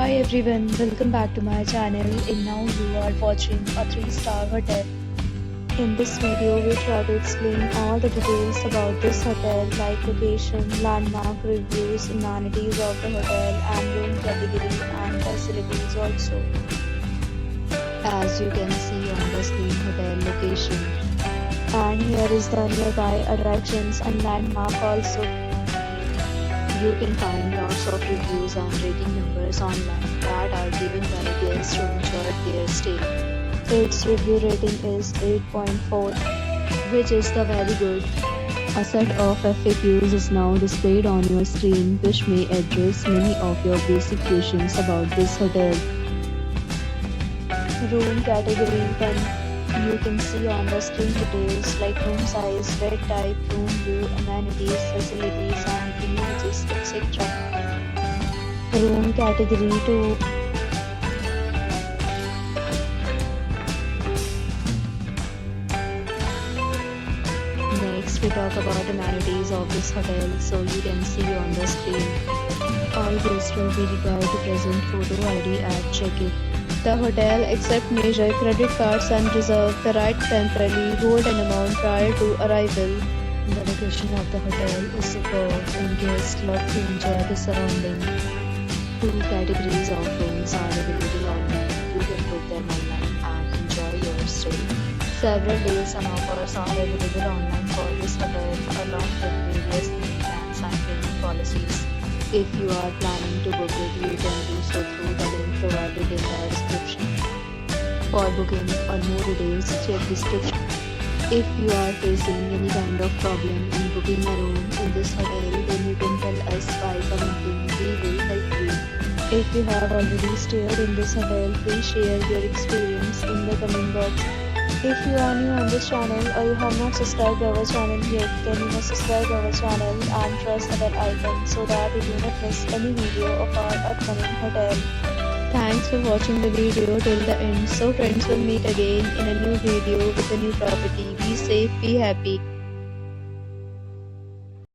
Hi everyone, welcome back to my channel and now you are watching a 3-star hotel. In this video, we try to explain all the details about this hotel like location, landmark, reviews, amenities of the hotel and room category and facilities also. As you can see on the screen, hotel location. And here is the nearby attractions and landmark also. You can find lots of reviews and rating numbers online that are given by guests to enjoy their stay. Its review rating is 8.4, which is the very good. A set of FAQs is now displayed on your screen, which may address many of your basic questions about this hotel. Room category 1. You can see on the screen details like room size, bed type, room view, amenities, facilities and images, etc. Room category 2. Next we talk about amenities of this hotel, so you can see on the screen. All guests will be required to present photo ID at check-in. The hotel accepts major credit cards and reserves the right to temporarily hold an amount prior to arrival. The location of the hotel is superb and guests love to enjoy the surrounding. 2 categories of rooms are available online. You can book them online and enjoy your stay. Several deals and offers are available online for this hotel along with various plans and payment policies. If you are planning to book it, you can do so through the link provided in the description. For booking or more details, check description. If you are facing any kind of problem in booking a room in this hotel, then you can tell us by commenting. We will help you. If you have already stayed in this hotel, please share your experience in the comment box. If you are new on this channel or you have not subscribed to our channel yet, then you must subscribe to our channel and press the bell icon so that you do not miss any video of our upcoming hotel. Thanks for watching the video till the end. So friends, will meet again in a new video with a new property. Be safe, be happy.